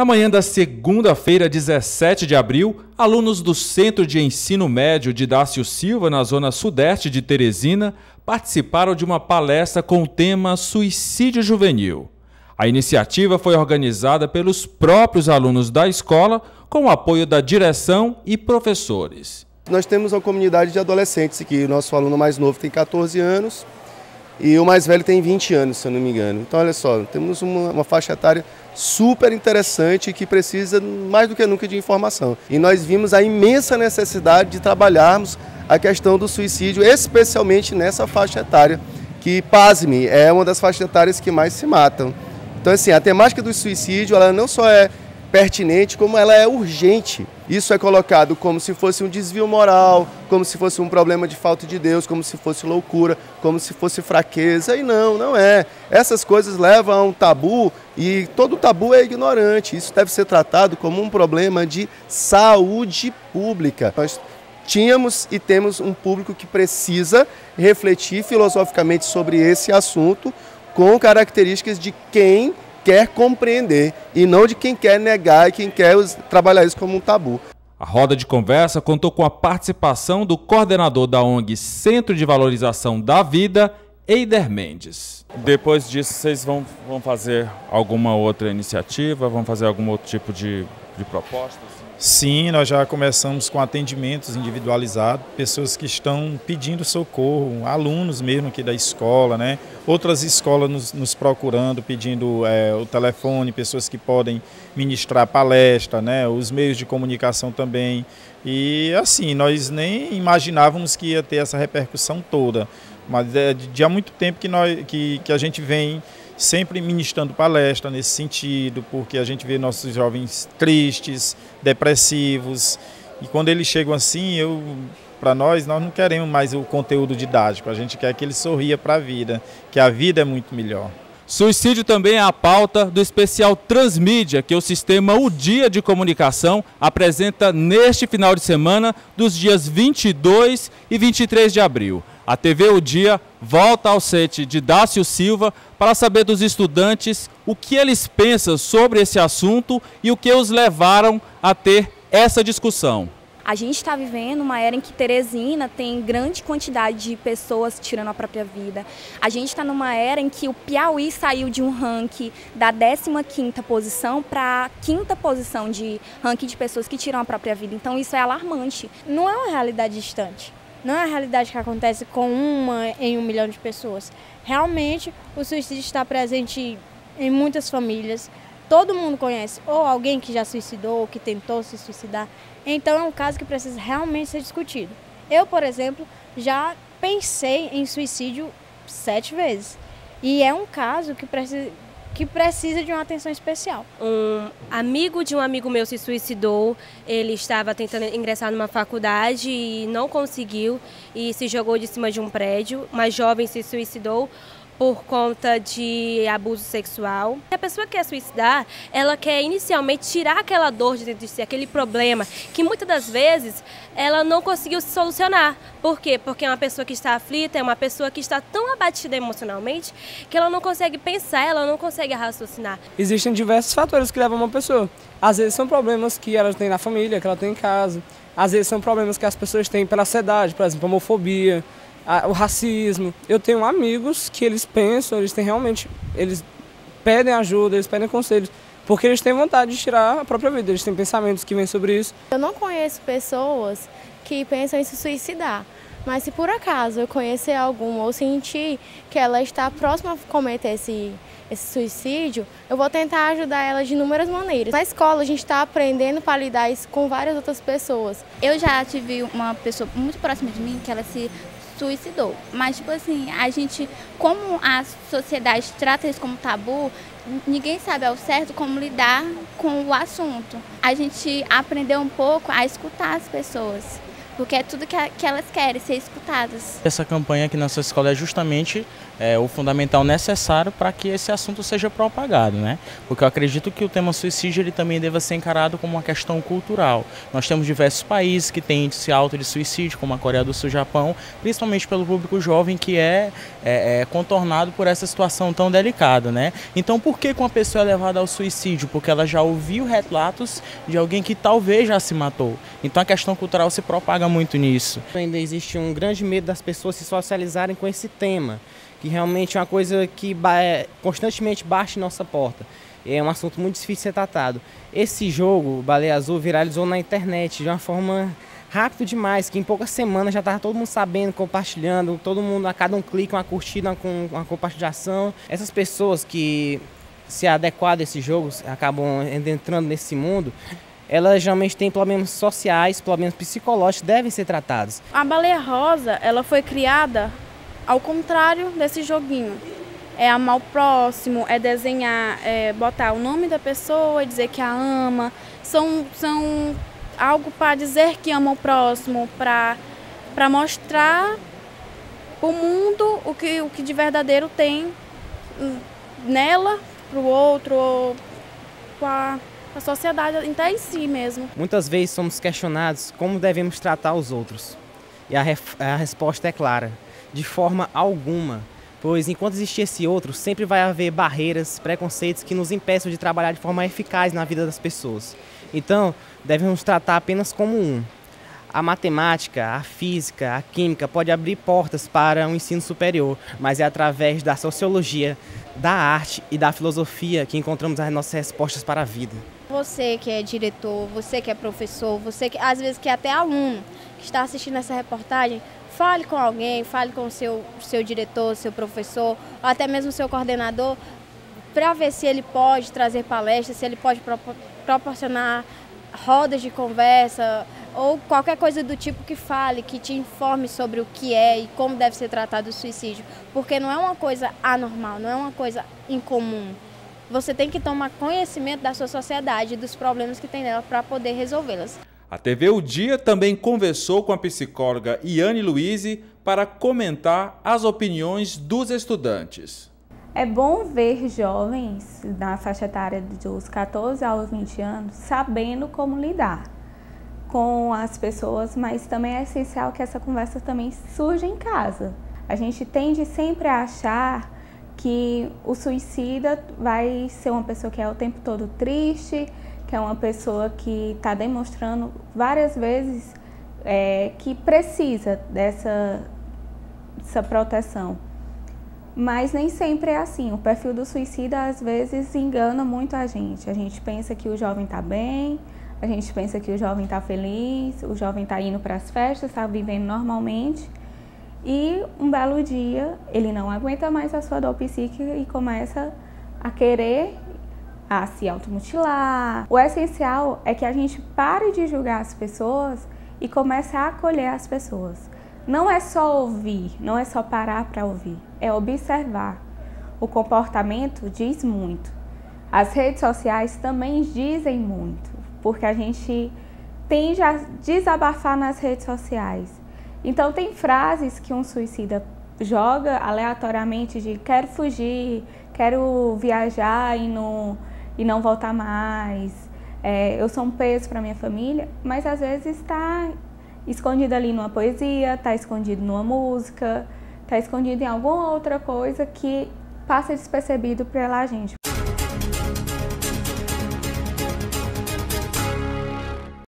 Na manhã da segunda-feira, 17 de abril, alunos do Centro de Ensino Médio de Dácio Silva, na zona sudeste de Teresina, participaram de uma palestra com o tema Suicídio Juvenil. A iniciativa foi organizada pelos próprios alunos da escola, com o apoio da direção e professores. Nós temos uma comunidade de adolescentes aqui. O nosso aluno mais novo tem 14 anos e o mais velho tem 20 anos, se eu não me engano. Então, olha só, temos uma faixa etária super interessante que precisa mais do que nunca de informação. E nós vimos a imensa necessidade de trabalharmos a questão do suicídio, especialmente nessa faixa etária, que, pasme, é uma das faixas etárias que mais se matam. Então, assim, a temática do suicídio, ela não só é pertinente, como ela é urgente. Isso é colocado como se fosse um desvio moral, como se fosse um problema de falta de Deus, como se fosse loucura, como se fosse fraqueza, e não é. Essas coisas levam a um tabu e todo tabu é ignorante. Isso deve ser tratado como um problema de saúde pública. Nós tínhamos e temos um público que precisa refletir filosoficamente sobre esse assunto com características de quem quer compreender e não de quem quer negar e quem quer trabalhar isso como um tabu. A roda de conversa contou com a participação do coordenador da ONG Centro de Valorização da Vida, Eider Mendes. Depois disso, vocês vão fazer alguma outra iniciativa? Vão fazer algum outro tipo de proposta? Sim, nós já começamos com atendimentos individualizados, pessoas que estão pedindo socorro, alunos mesmo aqui da escola, né? Outras escolas nos procurando, pedindo o telefone, pessoas que podem ministrar palestra, né? Os meios de comunicação também. E assim, nós nem imaginávamos que ia ter essa repercussão toda, mas de há muito tempo que a gente vem sempre ministrando palestra nesse sentido, porque a gente vê nossos jovens tristes, depressivos, e quando eles chegam assim, para nós não queremos mais o conteúdo didático, a gente quer que ele sorria para a vida, que a vida é muito melhor. Suicídio também é a pauta do especial Transmídia, que o sistema O Dia de Comunicação apresenta neste final de semana dos dias 22 e 23 de abril. A TV O Dia volta ao set de Dácio Silva para saber dos estudantes o que eles pensam sobre esse assunto e o que os levaram a ter essa discussão. A gente está vivendo uma era em que Teresina tem grande quantidade de pessoas tirando a própria vida. A gente está numa era em que o Piauí saiu de um ranking da 15ª posição para a 5ª posição de ranking de pessoas que tiram a própria vida. Então isso é alarmante. Não é uma realidade distante. Não é a realidade que acontece com uma em 1 milhão de pessoas. Realmente, o suicídio está presente em muitas famílias. Todo mundo conhece ou alguém que já suicidou ou que tentou se suicidar. Então, é um caso que precisa realmente ser discutido. Eu, por exemplo, já pensei em suicídio 7 vezes. E é um caso que precisa de uma atenção especial. Um amigo de um amigo meu se suicidou, ele estava tentando ingressar numa faculdade e não conseguiu e se jogou de cima de um prédio. Uma jovem se suicidou por conta de abuso sexual. A pessoa que quer suicidar, ela quer inicialmente tirar aquela dor de dentro de si, aquele problema que muitas das vezes ela não conseguiu se solucionar. Por quê? Porque é uma pessoa que está aflita, é uma pessoa que está tão abatida emocionalmente que ela não consegue pensar, ela não consegue raciocinar. Existem diversos fatores que levam uma pessoa. Às vezes são problemas que ela tem na família, que ela tem em casa. Às vezes são problemas que as pessoas têm pela sociedade, por exemplo, a homofobia, o racismo. Eu tenho amigos que eles pensam, eles pedem ajuda, eles pedem conselhos, porque eles têm vontade de tirar a própria vida, eles têm pensamentos que vêm sobre isso. Eu não conheço pessoas que pensam em se suicidar, mas se por acaso eu conhecer alguma ou sentir que ela está próxima a cometer esse suicídio, eu vou tentar ajudar ela de inúmeras maneiras. Na escola a gente está aprendendo para lidar isso com várias outras pessoas. Eu já tive uma pessoa muito próxima de mim que ela se suicidou, mas tipo assim, a gente, como a sociedade trata isso como tabu, ninguém sabe ao certo como lidar com o assunto. A gente aprendeu um pouco a escutar as pessoas, porque é tudo que elas querem, ser escutadas. Essa campanha aqui na nossa escola é justamente o fundamental necessário para que esse assunto seja propagado, né? Porque eu acredito que o tema suicídio ele também deva ser encarado como uma questão cultural. Nós temos diversos países que têm índice alto de suicídio, como a Coreia do Sul e o Japão, principalmente pelo público jovem que é contornado por essa situação tão delicada, né? Então por que uma pessoa é levada ao suicídio? Porque ela já ouviu relatos de alguém que talvez já se matou. Então a questão cultural se propaga muito nisso. Ainda existe um grande medo das pessoas se socializarem com esse tema, que realmente é uma coisa que constantemente bate em nossa porta. É um assunto muito difícil de ser tratado. Esse jogo, Baleia Azul, viralizou na internet de uma forma rápida demais, que em poucas semanas já estava todo mundo sabendo, compartilhando, todo mundo a cada um clique, uma curtida, uma compartilhação. Essas pessoas que se adequam a esse jogo, acabam entrando nesse mundo, elas geralmente têm problemas sociais, problemas psicológicos que devem ser tratados. A Baleia Rosa, ela foi criada ao contrário desse joguinho. É amar o próximo, é desenhar, é botar o nome da pessoa, dizer que a ama. São algo para dizer que ama o próximo, para mostrar para o mundo o que de verdadeiro tem nela, para o outro, ou para a sociedade até em si mesmo. Muitas vezes somos questionados como devemos tratar os outros. E a resposta é clara: de forma alguma. Pois enquanto existir esse outro, sempre vai haver barreiras, preconceitos que nos impeçam de trabalhar de forma eficaz na vida das pessoas. Então, devemos tratar apenas como um. A matemática, a física, a química pode abrir portas para um ensino superior, mas é através da sociologia, da arte e da filosofia que encontramos as nossas respostas para a vida. Você que é diretor, você que é professor, você que às vezes que é até aluno que está assistindo essa reportagem, fale com alguém, fale com o seu diretor, seu professor, ou até mesmo o seu coordenador, para ver se ele pode trazer palestras, se ele pode proporcionar rodas de conversa ou qualquer coisa do tipo que fale, que te informe sobre o que é e como deve ser tratado o suicídio. Porque não é uma coisa anormal, não é uma coisa incomum. Você tem que tomar conhecimento da sua sociedade e dos problemas que tem nela para poder resolvê-las. A TV O Dia também conversou com a psicóloga Iane Luize para comentar as opiniões dos estudantes. É bom ver jovens na faixa etária dos 14 aos 20 anos sabendo como lidar com as pessoas, mas também é essencial que essa conversa também surja em casa. A gente tende sempre a achar que o suicida vai ser uma pessoa que é o tempo todo triste, que é uma pessoa que está demonstrando várias vezes que precisa dessa proteção. Mas nem sempre é assim. O perfil do suicida às vezes engana muito a gente. A gente pensa que o jovem está bem, a gente pensa que o jovem está feliz, o jovem está indo para as festas, está vivendo normalmente. E um belo dia ele não aguenta mais a sua dor psíquica e começa a querer a se automutilar. O essencial é que a gente pare de julgar as pessoas e comece a acolher as pessoas. Não é só ouvir, não é só parar para ouvir, é observar. O comportamento diz muito. As redes sociais também dizem muito, porque a gente tende a desabafar nas redes sociais. Então tem frases que um suicida joga aleatoriamente de quero fugir, quero viajar e não voltar mais, eu sou um peso para minha família, mas às vezes está escondido ali numa poesia, está escondido numa música, está escondido em alguma outra coisa que passa despercebido pela gente.